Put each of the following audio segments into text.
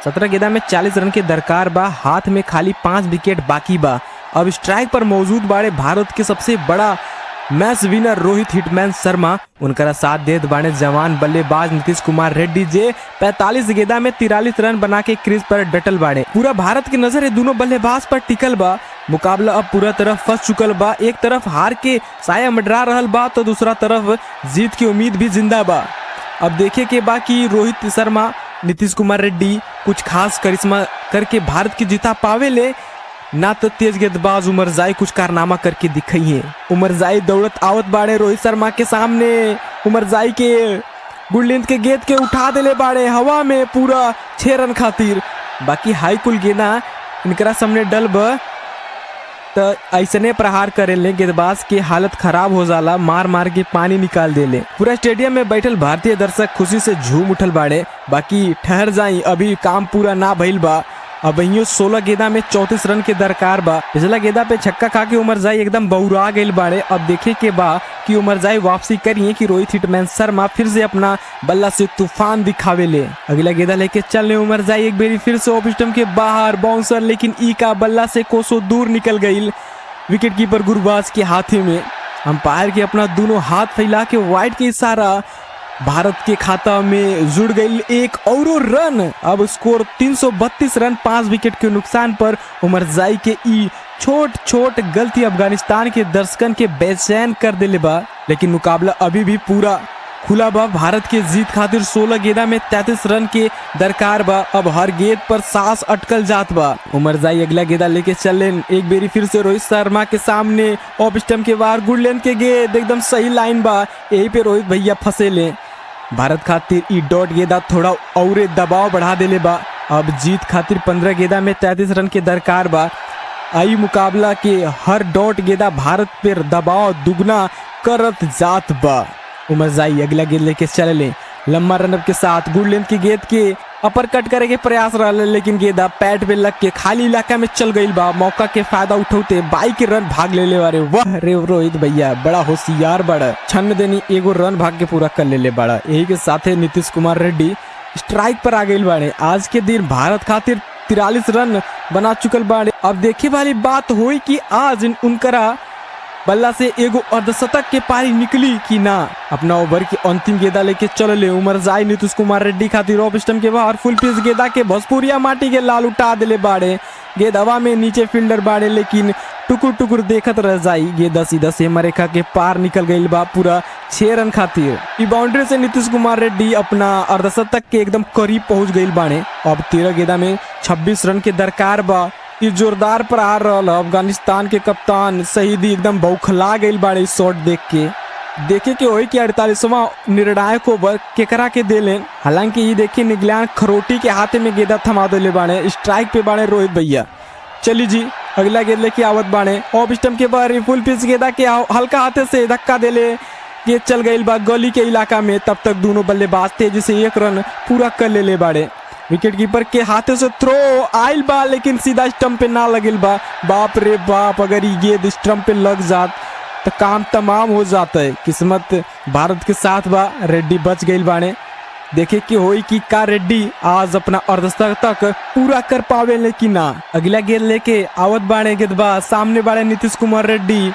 17 गेंदा में 40 रन के दरकार बा, हाथ में खाली 5 विकेट बाकी बा। अब स्ट्राइक पर मौजूद बाड़े भारत के सबसे बड़ा match winner Rohit hitman Sharma. उनका साथ देत बाड़े जवान बल्लेबाज नीतीश कुमार रेड्डी जे 45 गेंदा में 43 रन बना के क्रीज पर डटल बाड़े। पूरा भारत की नजर दोनों बल्लेबाज पर टिकल बा। मुकाबला अब पूरा तरफ फंस चुकल बा। एक तरफ हार के साया मंडरा रहल बा तो दूसरा तरफ जीत की उम्मीद भी जिंदा बा। अब देखे के बा कि रोहित शर्मा नीतीश कुमार रेड्डी कुछ खास करिश्मा करके भारत की जीता पावे ले, ना तो तेज गेंदबाज उमरजाई कुछ कारनामा करके दिखाई है। उमरजाई दौड़त आवत बाड़े रोहित शर्मा के सामने। उमरजाई के गुड लेंथ के गेंद के उठा देले बाड़े हवा में पूरा 6 रन खातिर। बाकी हाई कुल गेंदा इनकरा सामने डल बा तो ऐसने प्रहार करे ले गेंदबाज की हालत खराब हो जाला, मार मार के पानी निकाल देले। पूरा स्टेडियम में बैठल भारतीय दर्शक खुशी से झूम उठल बाड़े। बाकी ठहर जाई, अभी काम पूरा ना भइल बा। अब 16 गेंदा में 34 रन के दरकार बा। पिछला गेंदा पे छक्का खा के उमरजाई एकदम बौरा गइल बाड़े। अब देखे के बा कि उमरजाई वापसी करिए कि रोहित हिटमैन शर्मा फिर से अपना बल्ला से तूफान दिखावे ले। अगला गेंदा लेके चलने उमरजाई एक बेरी फिर से ऑफ स्टंप के बाहर बाउंसर, लेकिन ई का बल्ला से कोसों दूर निकल गई। विकेट कीपर गुरबाज के हाथे में। अंपायर के अपना दोनों हाथ फैला के वाइड के इशारा भारत के खाता में जुड़ गई एक और रन। अब स्कोर 332 रन 5 विकेट के नुकसान पर। उमरजाई के ई छोट छोट गलती अफगानिस्तान के दर्शकन के बेचैन कर दिले बा, लेकिन मुकाबला अभी भी पूरा खुला बा। भारत के जीत खातिर 16 गेंदा में 33 रन के दरकार बा। अब हर गेंद पर सांस अटकल जात बा। उमरजाई अगला गेंदा लेके चले एक बेरी फिर से रोहित शर्मा के सामने ऑफ स्टंप के बाहर गुड लेंथ के गेंद एकदम सही लाइन बा। यही पे रोहित भैया फंसे ले। भारत खातिर ई डॉट गेंदा थोड़ा और दबाव बढ़ा देले बा। अब जीत खातिर 15 गेंदा में 33 रन के दरकार बा। आई मुकाबला के हर डॉट गेंदा भारत पर दबाव दुगना करत जात बा। उमरजाई अगला गेंद लेके चले लंबा रनअप के साथ गुड लेंथ की गेंद के अपर कट करे के प्रयास रहा, लेकिन गेंदा पैड पे लग के खाली इलाका में चल गई बा। मौका के फायदा उठाते 22 के रन भाग ले वारे। वाह रे रोहित भैया बड़ा होशियार बड़ा, छन्न देनी एगो रन भाग के पूरा कर ले बड़ा। यही के साथ नीतीश कुमार रेड्डी स्ट्राइक पर आ गई बाड़े। आज के दिन भारत खातिर 43 रन बना चुकल बाड़े। अब देखे वाली बात हुई कि आज उनकरा बल्ला से एगो अर्धशतक के पारी निकली कि ना। अपना ओवर की अंतिम गेंदा लेके चले उमरजाई नीतीश कुमार रेड्डी खातिर ऑफ स्टंप के बाहर फुल पिच गेंदा के भोजपुरिया माटी के लाल उठा दिले बाड़े। गेंद हवा में नीचे फील्डर बाड़े, लेकिन टुकुर टुकुर देखत रह जाई। गेंदा सीधा सीमा रेखा के पार निकल गई बा पूरा 6 रन खातिर। ई बाउंड्री से नीतीश कुमार रेड्डी अपना अर्धशतक के एकदम करीब पहुंच गई बाड़े। अब 13 गेंदा में 26 रन के दरकार बा। ये जोरदार प्रहार रहा। अफगानिस्तान के कप्तान शहीदी एकदम बौखला गई बाड़े शॉट देख के। देखे के होई कि 48वां निर्णायक ओवर केकरा के देले। हालांकि ये देखिए निगलान खरोटी के हाथे में गेंदा थमा देले बाड़े। स्ट्राइक पे बाड़े रोहित भैया। चली जी अगला गेंद लेके आवत बाड़े ऑफ स्टंप के बाहर फुल पिच गेंदा के हल्का हाथे से धक्का देले। गेंद चल गई बा गली के इलाका में। तब तक दोनों बल्लेबाज तेजी से 1 रन पूरा कर ले बाड़े। विकेट कीपर के हाथे से थ्रो आइल बा, लेकिन सीधा स्टंप पे ना लगिल बा। बाप रे बाप, अगर ये गेंद स्टंप पे लग जात तो काम तमाम हो जाता है। किस्मत भारत के साथ बा, रेड्डी बच गई बाड़े। देखे कि होई कि का रेड्डी आज अपना अर्धशतक पूरा कर पावे लेकिन ना। अगला गेंद लेके आवत बाड़े गेंदबाज सामने बाड़े नीतीश कुमार रेड्डी।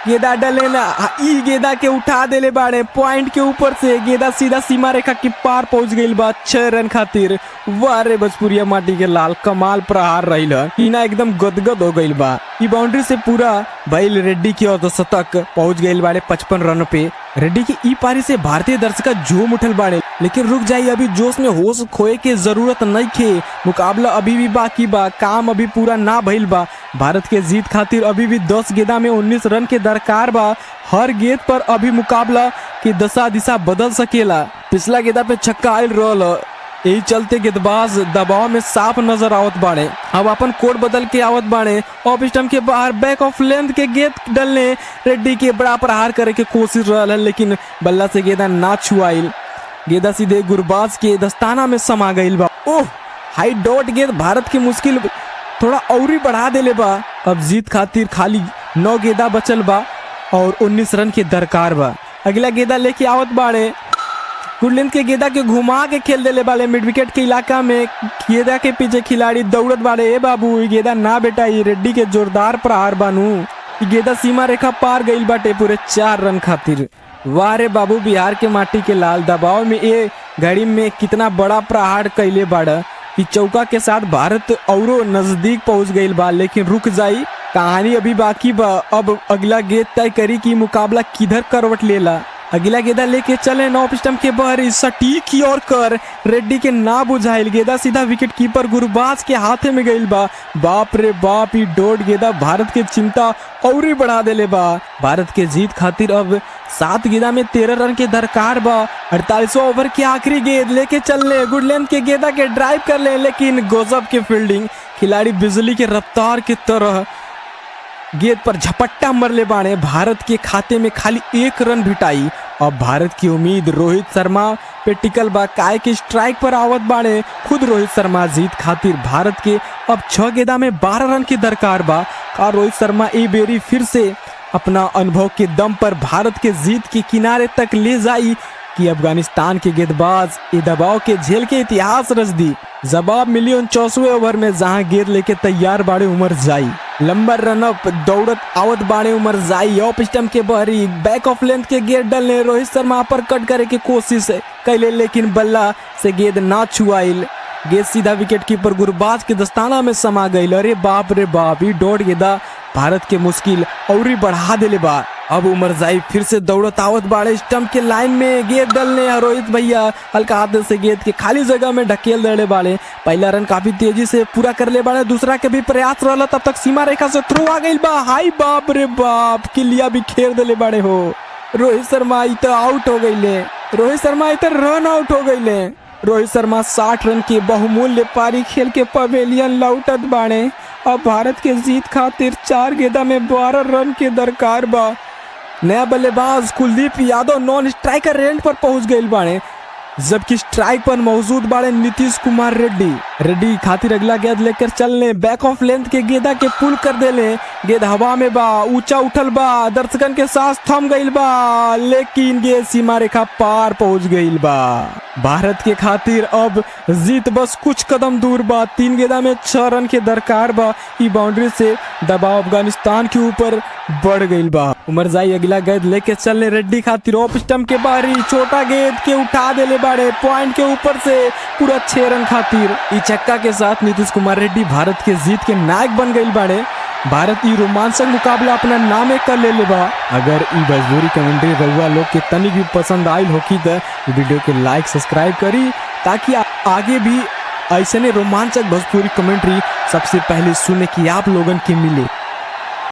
गेंदा डले ना, ई गेंदा के उठा देले बाड़े पॉइंट के ऊपर से। गेंदा सीधा सीमा रेखा के पार पहुंच गई बा 6 रन खातिर। वाह रे भोजपुरिया माटी के लाल, कमाल प्रहार रही। टीना एकदम गदगद हो गई बा। ई बाउंड्री से पूरा भइल रेड्डी की अर्धशतक पहुंच गई बाड़े 55 रन पे। रेड्डी की ई पारी से भारतीय दर्शक झूम उठल बाड़े, लेकिन रुक जाइए, अभी जोश में होश खोए के जरूरत नहीं खे। मुकाबला अभी भी बाकी बा, काम अभी पूरा ना भइल बा। भारत के जीत खातिर अभी भी 10 गेंदा में 19 रन के दरकार बा। हर गेंद पर अभी मुकाबला की दशा दिशा बदल सकेला। पिछला गेंदा पे छक्का आयल रहल, यही चलते गेंदबाज दबाव में साफ नजर आवत बाड़े। अब अपन कोड बदल के आवत बाड़े। ऑफ स्टंप के बाहर बैक ऑफ लेंथ के गेंद डलने रेड्डी के बड़ा प्रहार करे के कोशिश रहल है, लेकिन बल्ला से गेंदा ना छुआइल। गेंदा सीधे गुरबाज के दस्ताना में समा गई बा। ओह, हाई डॉट गेंद भारत की मुश्किल थोड़ा और ही बढ़ा देले बा। अब जीत खातिर खाली 9 गेंदा बचल बा और 19 रन के दरकार बा। अगला गेंदा लेके आवत बाड़े गुडलेंथ के गेंदा के घुमा के खेल देले वाले मिड विकेट के इलाका में गेंदा के पीछे खिलाड़ी दौड़त वाले ए बाबू ई गेंदा ना बेटा ई रेड्डी के जोरदार प्रहार बानू ई गेंदा सीमा रेखा पार गईल बाटे पूरे 4 रन खातिर। वाह रे बाबू बिहार के माटी के लाल दबाव में ए घड़ी में कितना बड़ा प्रहार कैले बाड़ा कि चौका के साथ भारत औरो नजदीक पहुंच गईल बा, लेकिन रुक जाई कहानी अभी बाकी बा। अब अगला गेंद तय करी कि मुकाबला किधर करवट लेला। अगला गेंदा लेके चले नॉफ स्टंप के बाहर सटीक की ओर कर रेड्डी के ना बुझाइल गेंदा सीधा विकेट कीपर गुरबाज के हाथे में गईल बा। बाप रे बाप ई डॉट गेंदा भारत के चिंता और ही बढ़ा देले बा। भारत के जीत खातिर अब 7 गेंदा में 13 रन के दरकार बा। 48 ओवर की आखिरी गेंद लेके चलने गुडलेंथ के गेंदा के ड्राइव कर ले, लेकिन गजब के फील्डिंग खिलाड़ी बिजली के रफ्तार की तरह गेंद पर झपट्टा मरले बाणे। भारत के खाते में खाली 1 रन भिटाई। अब भारत की उम्मीद रोहित शर्मा पे टिकल बा, काय के स्ट्राइक पर आवत बाणे खुद रोहित शर्मा। जीत खातिर भारत के अब 6 गेंदा में 12 रन की दरकार बा। का रोहित शर्मा ए बेरी फिर से अपना अनुभव के दम पर भारत के जीत के किनारे तक ले जाई कि अफगानिस्तान के गेंदबाज ये दबाव के झेल के इतिहास रच दी। जवाब मिली 49वें ओवर में जहां गेंद लेके तैयार बाड़े उमर जाई। लंबा रनअप दौड़त आवत बाड़े उमर जाई। ऑफ स्टंप के बहरी बैक ऑफ लेंथ के गेंद डलने रोहित शर्मा पर कट करे की कोशिश कैले, लेकिन बल्ला से गेंद ना छुआइल। गेंद सीधा विकेट कीपर गुरबाज के दस्ताना में समा गई। अरे बाप रे बाप ई डॉट गेंदा भारत के मुश्किल और ही बढ़ा देले बा। अब उमर जाई फिर से दौड़त आवत बाड़े स्टंप के लाइन में गेंद डलने रोहित भैया हल्का हाथ से गेंद के खाली जगह में ढकेल देले बाड़े। पहला रन काफी तेजी से पूरा कर ले बाड़े, दूसरा के भी प्रयास रहला तब तक सीमा रेखा से थ्रो आ गई बा। हाय बाप रे बाप किलिया भी खेर देले बाड़े हो। रोहित शर्मा इत आउट हो गईले। रोहित शर्मा इत रन आउट हो गईले। रोहित शर्मा 60 रन के बहुमूल्य पारी खेल के पवेलियन लौटत बाड़े। अब भारत के जीत खातिर 4 गेंदा में 12 रन के दरकार बा। नया बल्लेबाज Kuldeep Yadav non striker rent पर पहुंच गए बाड़े, जबकि स्ट्राइक पर मौजूद बाड़े नीतीश कुमार रेड्डी खातिर अगला गेंद लेकर चलने बैक ऑफ लेंथ के गेंदा के पुल कर देले। गेंद हवा में बा, ऊंचा उठल बा, दर्शकन के साथ थम गईल बा, लेकिन गेंद सीमा रेखा पार पहुंच गईल बा। भारत के खातिर अब जीत बस कुछ कदम दूर बा। 3 गेंदा में 6 रन के दरकार बा। ई बाउंड्री से दबाव अफगानिस्तान के ऊपर बढ़ गईल बा। उमर जाई अगला गेंद लेके चलने रेड्डी खातिर ऑफ स्टंप के बाहरी छोटा गेंद के उठा देले बाड़े पॉइंट के ऊपर से पूरा 6 रन खातिर। ई छक्का के साथ नीतीश कुमार रेड्डी भारत के जीत के नायक बन गईल बाड़े। भारत ई रोमांचक मुकाबला अपना नामे कर ले बा। अगर ई भोजपुरी कमेंट्री रउआ लोग के तनिक भी पसंद आइल होकी त वीडियो के लाइक सब्सक्राइब करी, ताकि आगे भी ऐसे रोमांचक भोजपुरी कमेंट्री सबसे पहले सुने की आप लोगन के मिले।